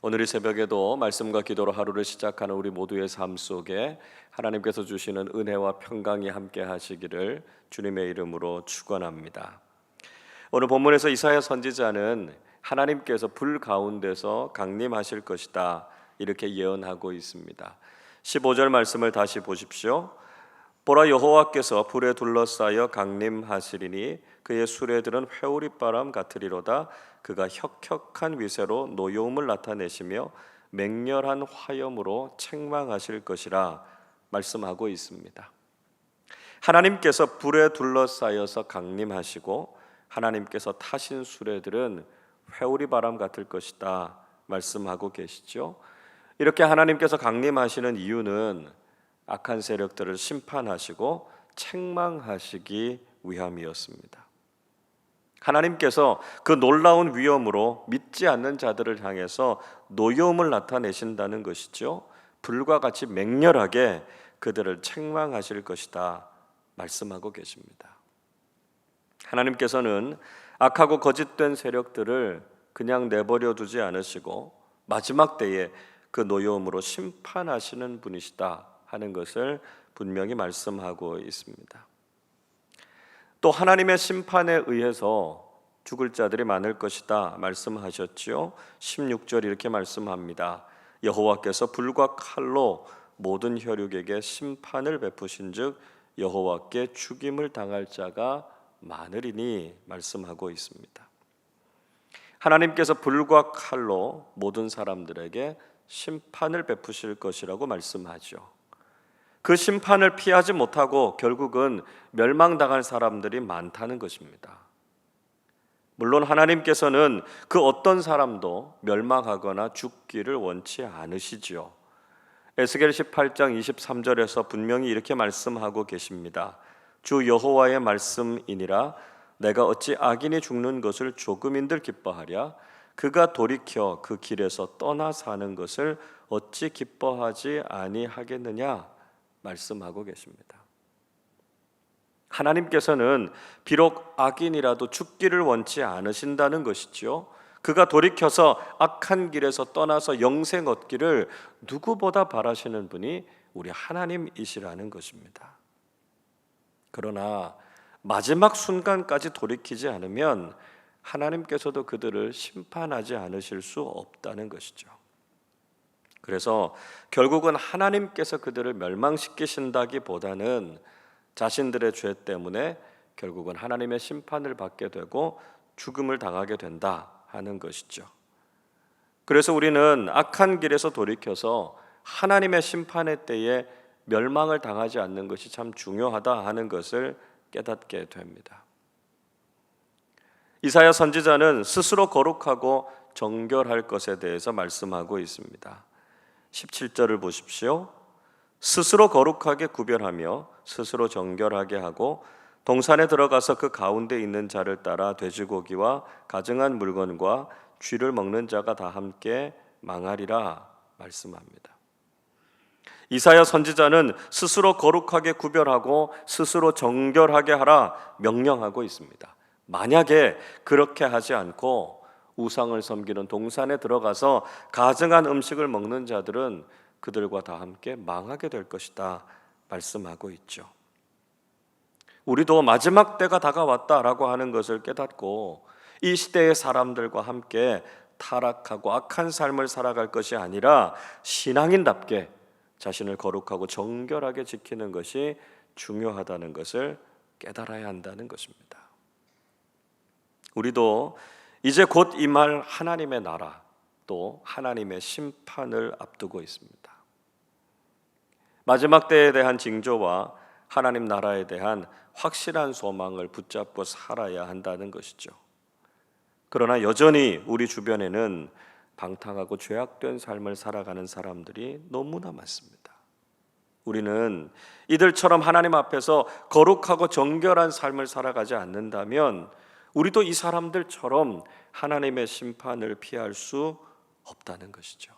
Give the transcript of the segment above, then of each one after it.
오늘 이 새벽에도 말씀과 기도로 하루를 시작하는 우리 모두의 삶 속에 하나님께서 주시는 은혜와 평강이 함께 하시기를 주님의 이름으로 축원합니다. 오늘 본문에서 이사야 선지자는 하나님께서 불 가운데서 강림하실 것이다 이렇게 예언하고 있습니다. 15절 말씀을 다시 보십시오. 보라, 여호와께서 불에 둘러싸여 강림하시리니 그의 수레들은 회오리바람 같으리로다. 그가 혁혁한 위세로 노여움을 나타내시며 맹렬한 화염으로 책망하실 것이라 말씀하고 있습니다. 하나님께서 불에 둘러싸여서 강림하시고 하나님께서 타신 수레들은 회오리바람 같을 것이다 말씀하고 계시죠. 이렇게 하나님께서 강림하시는 이유는 악한 세력들을 심판하시고 책망하시기 위함이었습니다. 하나님께서 그 놀라운 위엄으로 믿지 않는 자들을 향해서 노여움을 나타내신다는 것이죠. 불과 같이 맹렬하게 그들을 책망하실 것이다 말씀하고 계십니다. 하나님께서는 악하고 거짓된 세력들을 그냥 내버려 두지 않으시고 마지막 때에 그 노여움으로 심판하시는 분이시다 하는 것을 분명히 말씀하고 있습니다. 또 하나님의 심판에 의해서 죽을 자들이 많을 것이다 말씀하셨지요. 16절 이렇게 말씀합니다. 여호와께서 불과 칼로 모든 혈육에게 심판을 베푸신즉 여호와께 죽임을 당할 자가 많으리니 말씀하고 있습니다. 하나님께서 불과 칼로 모든 사람들에게 심판을 베푸실 것이라고 말씀하죠. 그 심판을 피하지 못하고 결국은 멸망당할 사람들이 많다는 것입니다. 물론 하나님께서는 그 어떤 사람도 멸망하거나 죽기를 원치 않으시지요. 에스겔 18장 23절에서 분명히 이렇게 말씀하고 계십니다. 주 여호와의 말씀이니라. 내가 어찌 악인이 죽는 것을 조금인들 기뻐하랴. 그가 돌이켜 그 길에서 떠나 사는 것을 어찌 기뻐하지 아니하겠느냐 말씀하고 계십니다. 하나님께서는 비록 악인이라도 죽기를 원치 않으신다는 것이지요. 그가 돌이켜서 악한 길에서 떠나서 영생 얻기를 누구보다 바라시는 분이 우리 하나님이시라는 것입니다. 그러나 마지막 순간까지 돌이키지 않으면 하나님께서도 그들을 심판하지 않으실 수 없다는 것이죠. 그래서 결국은 하나님께서 그들을 멸망시키신다기보다는 자신들의 죄 때문에 결국은 하나님의 심판을 받게 되고 죽음을 당하게 된다 하는 것이죠. 그래서 우리는 악한 길에서 돌이켜서 하나님의 심판의 때에 멸망을 당하지 않는 것이 참 중요하다 하는 것을 깨닫게 됩니다. 이사야 선지자는 스스로 거룩하고 정결할 것에 대해서 말씀하고 있습니다. 17절을 보십시오. 스스로 거룩하게 구별하며 스스로 정결하게 하고 동산에 들어가서 그 가운데 있는 자를 따라 돼지고기와 가증한 물건과 쥐를 먹는 자가 다 함께 망하리라 말씀합니다. 이사야 선지자는 스스로 거룩하게 구별하고 스스로 정결하게 하라 명령하고 있습니다. 만약에 그렇게 하지 않고 우상을 섬기는 동산에 들어가서 가증한 음식을 먹는 자들은 그들과 다 함께 망하게 될 것이다 말씀하고 있죠. 우리도 마지막 때가 다가왔다라고 하는 것을 깨닫고 이 시대의 사람들과 함께 타락하고 악한 삶을 살아갈 것이 아니라 신앙인답게 자신을 거룩하고 정결하게 지키는 것이 중요하다는 것을 깨달아야 한다는 것입니다. 우리도 이제 곧 임할 하나님의 나라 또 하나님의 심판을 앞두고 있습니다. 마지막 때에 대한 징조와 하나님 나라에 대한 확실한 소망을 붙잡고 살아야 한다는 것이죠. 그러나 여전히 우리 주변에는 방탕하고 죄악된 삶을 살아가는 사람들이 너무나 많습니다. 우리는 이들처럼 하나님 앞에서 거룩하고 정결한 삶을 살아가지 않는다면 우리도 이 사람들처럼 하나님의 심판을 피할 수 없다는 것이죠.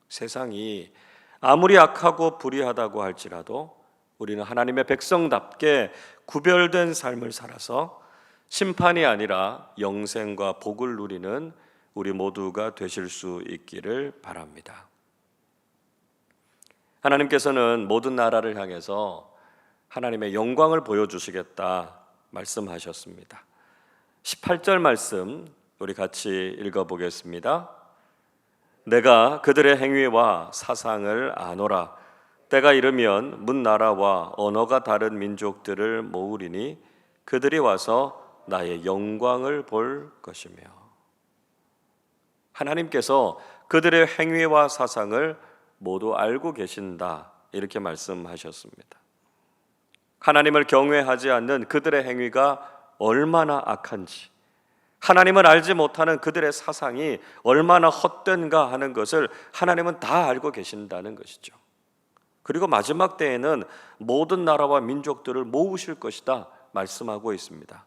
세상이 아무리 악하고 불의하다고 할지라도 우리는 하나님의 백성답게 구별된 삶을 살아서 심판이 아니라 영생과 복을 누리는 우리 모두가 되실 수 있기를 바랍니다. 하나님께서는 모든 나라를 향해서 하나님의 영광을 보여주시겠다 말씀하셨습니다. 18절 말씀 우리 같이 읽어보겠습니다. 내가 그들의 행위와 사상을 아노라. 때가 이르면 문 나라와 언어가 다른 민족들을 모으리니 그들이 와서 나의 영광을 볼 것이며. 하나님께서 그들의 행위와 사상을 모두 알고 계신다 이렇게 말씀하셨습니다. 하나님을 경외하지 않는 그들의 행위가 얼마나 악한지, 하나님을 알지 못하는 그들의 사상이 얼마나 헛된가 하는 것을 하나님은 다 알고 계신다는 것이죠. 그리고 마지막 때에는 모든 나라와 민족들을 모으실 것이다 말씀하고 있습니다.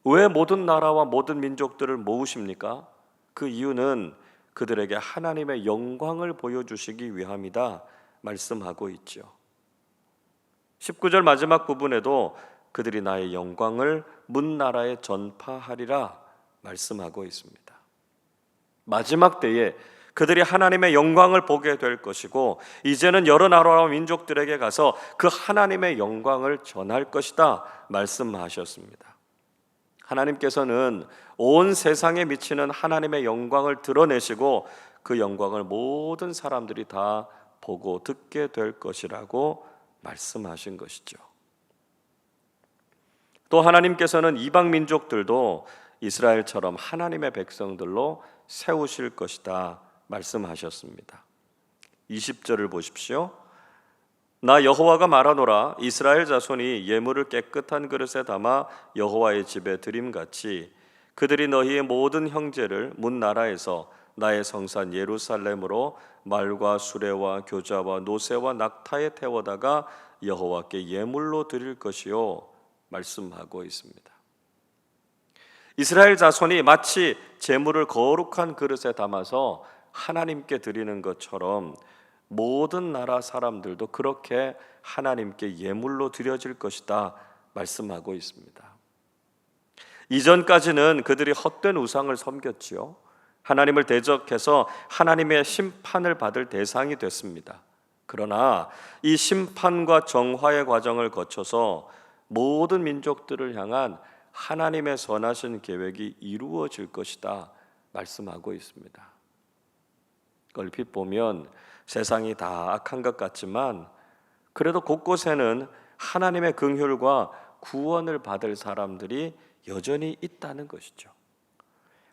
왜 모든 나라와 모든 민족들을 모으십니까? 그 이유는 그들에게 하나님의 영광을 보여주시기 위함이다 말씀하고 있죠. 19절 마지막 부분에도 그들이 나의 영광을 문 나라에 전파하리라 말씀하고 있습니다. 마지막 때에 그들이 하나님의 영광을 보게 될 것이고 이제는 여러 나라와 민족들에게 가서 그 하나님의 영광을 전할 것이다 말씀하셨습니다. 하나님께서는 온 세상에 미치는 하나님의 영광을 드러내시고 그 영광을 모든 사람들이 다 보고 듣게 될 것이라고 말씀하신 것이죠. 또 하나님께서는 이방 민족들도 이스라엘처럼 하나님의 백성들로 세우실 것이다 말씀하셨습니다. 20절을 보십시오. 나 여호와가 말하노라. 이스라엘 자손이 예물을 깨끗한 그릇에 담아 여호와의 집에 드림같이 그들이 너희의 모든 형제를 문 나라에서 나의 성산 예루살렘으로 말과 수레와 교자와 노새와 낙타에 태워다가 여호와께 예물로 드릴 것이요 말씀하고 있습니다. 이스라엘 자손이 마치 제물을 거룩한 그릇에 담아서 하나님께 드리는 것처럼 모든 나라 사람들도 그렇게 하나님께 예물로 드려질 것이다 말씀하고 있습니다. 이전까지는 그들이 헛된 우상을 섬겼지요. 하나님을 대적해서 하나님의 심판을 받을 대상이 됐습니다. 그러나 이 심판과 정화의 과정을 거쳐서 모든 민족들을 향한 하나님의 선하신 계획이 이루어질 것이다 말씀하고 있습니다. 얼핏 보면 세상이 다 악한 것 같지만 그래도 곳곳에는 하나님의 긍휼과 구원을 받을 사람들이 여전히 있다는 것이죠.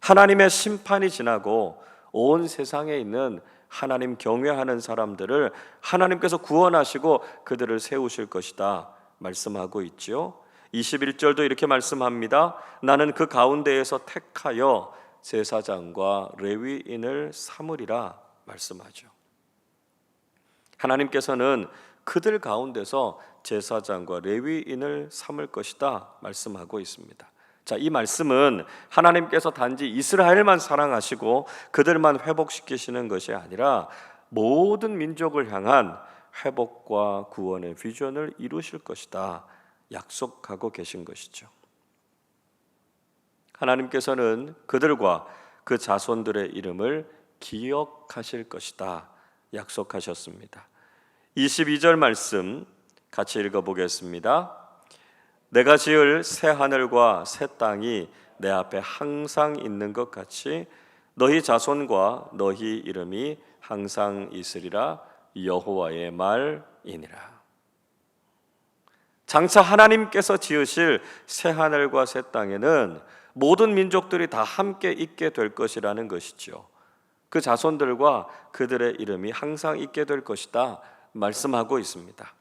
하나님의 심판이 지나고 온 세상에 있는 하나님 경외하는 사람들을 하나님께서 구원하시고 그들을 세우실 것이다 말씀하고 있지요. 21절도 이렇게 말씀합니다. 나는 그 가운데에서 택하여 제사장과 레위인을 삼으리라 말씀하죠. 하나님께서는 그들 가운데서 제사장과 레위인을 삼을 것이다 말씀하고 있습니다. 자, 이 말씀은 하나님께서 단지 이스라엘만 사랑하시고 그들만 회복시키시는 것이 아니라 모든 민족을 향한 회복과 구원의 비전을 이루실 것이다 약속하고 계신 것이죠. 하나님께서는 그들과 그 자손들의 이름을 기억하실 것이다 약속하셨습니다. 22절 말씀 같이 읽어보겠습니다. 내가 지을 새 하늘과 새 땅이 내 앞에 항상 있는 것 같이 너희 자손과 너희 이름이 항상 있으리라. 여호와의 말이니라. 장차 하나님께서 지으실 새 하늘과 새 땅에는 모든 민족들이 다 함께 있게 될 것이라는 것이죠. 그 자손들과 그들의 이름이 항상 있게 될 것이다 말씀하고 있습니다.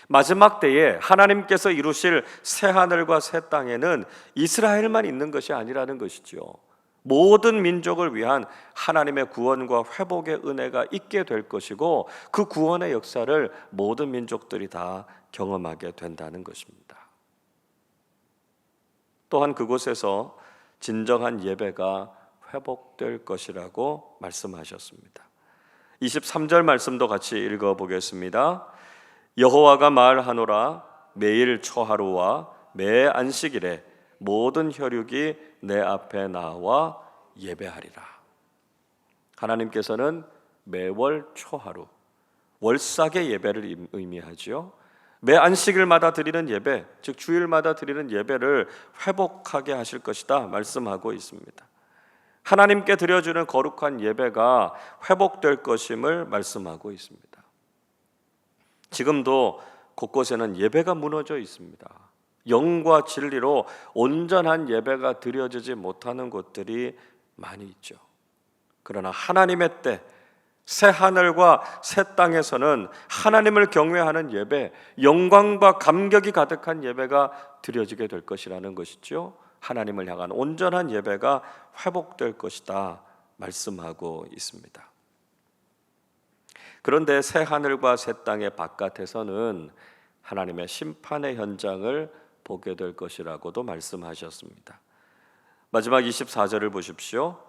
마지막 때에 하나님께서 이루실 새 하늘과 새 땅에는 이스라엘만 있는 것이 아니라는 것이죠. 모든 민족을 위한 하나님의 구원과 회복의 은혜가 있게 될 것이고 그 구원의 역사를 모든 민족들이 다 경험하게 된다는 것입니다. 또한 그곳에서 진정한 예배가 회복될 것이라고 말씀하셨습니다. 23절 말씀도 같이 읽어보겠습니다. 여호와가 말하노라. 매일 초하루와 매 안식일에 모든 혈육이 내 앞에 나와 예배하리라. 하나님께서는 매월 초하루 월삭의 예배를 의미하지요. 매 안식일마다 드리는 예배, 즉 주일마다 드리는 예배를 회복하게 하실 것이다 말씀하고 있습니다. 하나님께 드려주는 거룩한 예배가 회복될 것임을 말씀하고 있습니다. 지금도 곳곳에는 예배가 무너져 있습니다. 영과 진리로 온전한 예배가 드려지지 못하는 곳들이 많이 있죠. 그러나 하나님의 때, 새 하늘과 새 땅에서는 하나님을 경외하는 예배, 영광과 감격이 가득한 예배가 드려지게 될 것이라는 것이죠. 하나님을 향한 온전한 예배가 회복될 것이다 말씀하고 있습니다. 그런데 새 하늘과 새 땅의 바깥에서는 하나님의 심판의 현장을 보게 될 것이라고도 말씀하셨습니다. 마지막 24절을 보십시오.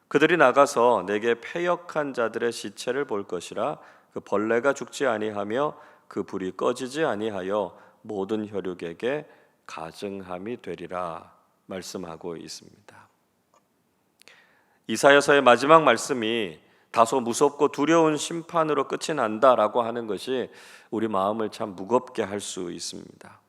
그들이 나가서 내게 패역한 자들의 시체를 볼 것이라. 그 벌레가 죽지 아니하며 그 불이 꺼지지 아니하여 모든 혈육에게 가증함이 되리라 말씀하고 있습니다. 이사야서의 마지막 말씀이 다소 무섭고 두려운 심판으로 끝이 난다라고 하는 것이 우리 마음을 참 무겁게 할 수 있습니다.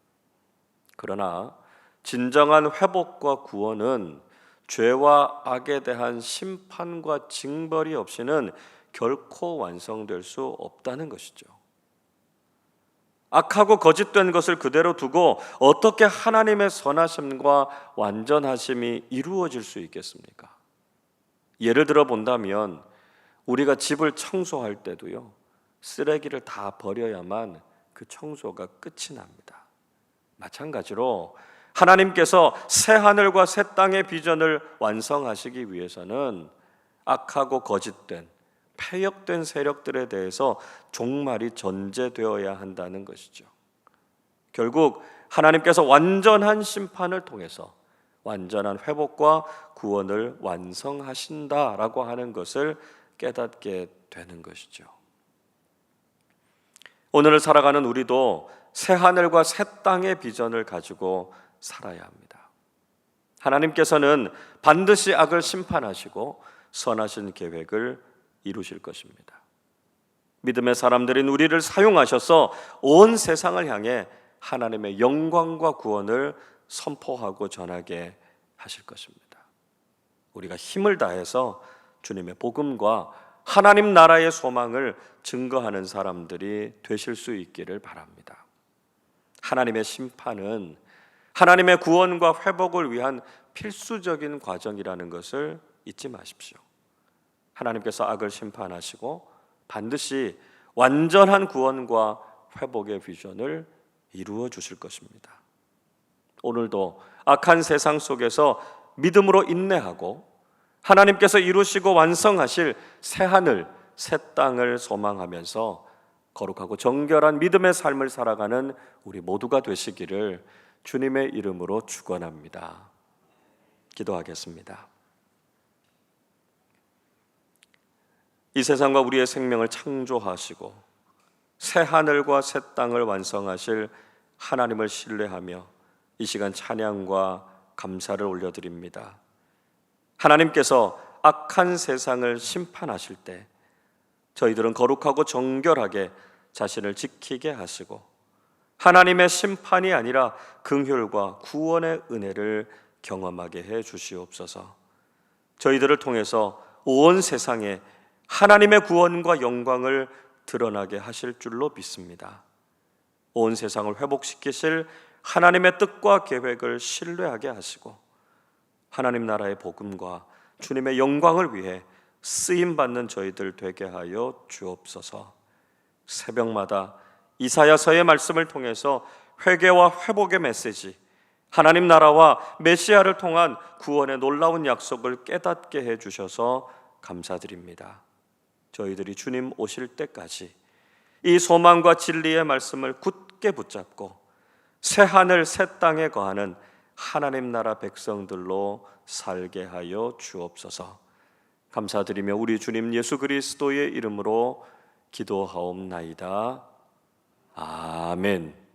그러나 진정한 회복과 구원은 죄와 악에 대한 심판과 징벌이 없이는 결코 완성될 수 없다는 것이죠. 악하고 거짓된 것을 그대로 두고 어떻게 하나님의 선하심과 완전하심이 이루어질 수 있겠습니까? 예를 들어 본다면 우리가 집을 청소할 때도요, 쓰레기를 다 버려야만 그 청소가 끝이 납니다. 마찬가지로 하나님께서 새 하늘과 새 땅의 비전을 완성하시기 위해서는 악하고 거짓된 패역된 세력들에 대해서 종말이 전제되어야 한다는 것이죠. 결국 하나님께서 완전한 심판을 통해서 완전한 회복과 구원을 완성하신다라고 하는 것을 깨닫게 되는 것이죠. 오늘을 살아가는 우리도 새 하늘과 새 땅의 비전을 가지고 살아야 합니다. 하나님께서는 반드시 악을 심판하시고 선하신 계획을 이루실 것입니다. 믿음의 사람들인 우리를 사용하셔서 온 세상을 향해 하나님의 영광과 구원을 선포하고 전하게 하실 것입니다. 우리가 힘을 다해서 주님의 복음과 하나님 나라의 소망을 증거하는 사람들이 되실 수 있기를 바랍니다. 하나님의 심판은 하나님의 구원과 회복을 위한 필수적인 과정이라는 것을 잊지 마십시오. 하나님께서 악을 심판하시고 반드시 완전한 구원과 회복의 비전을 이루어 주실 것입니다. 오늘도 악한 세상 속에서 믿음으로 인내하고 하나님께서 이루시고 완성하실 새 하늘, 새 땅을 소망하면서 거룩하고 정결한 믿음의 삶을 살아가는 우리 모두가 되시기를 주님의 이름으로 축원합니다. 기도하겠습니다. 이 세상과 우리의 생명을 창조하시고 새 하늘과 새 땅을 완성하실 하나님을 신뢰하며 이 시간 찬양과 감사를 올려드립니다. 하나님께서 악한 세상을 심판하실 때 저희들은 거룩하고 정결하게 자신을 지키게 하시고 하나님의 심판이 아니라 긍휼과 구원의 은혜를 경험하게 해 주시옵소서. 저희들을 통해서 온 세상에 하나님의 구원과 영광을 드러나게 하실 줄로 믿습니다. 온 세상을 회복시키실 하나님의 뜻과 계획을 신뢰하게 하시고 하나님 나라의 복음과 주님의 영광을 위해 쓰임받는 저희들 되게 하여 주옵소서. 새벽마다 이사야서의 말씀을 통해서 회개와 회복의 메시지, 하나님 나라와 메시아를 통한 구원의 놀라운 약속을 깨닫게 해주셔서 감사드립니다. 저희들이 주님 오실 때까지 이 소망과 진리의 말씀을 굳게 붙잡고 새 하늘 새 땅에 거하는 하나님 나라 백성들로 살게 하여 주옵소서. 감사드리며 우리 주님 예수 그리스도의 이름으로 기도하옵나이다. 아멘.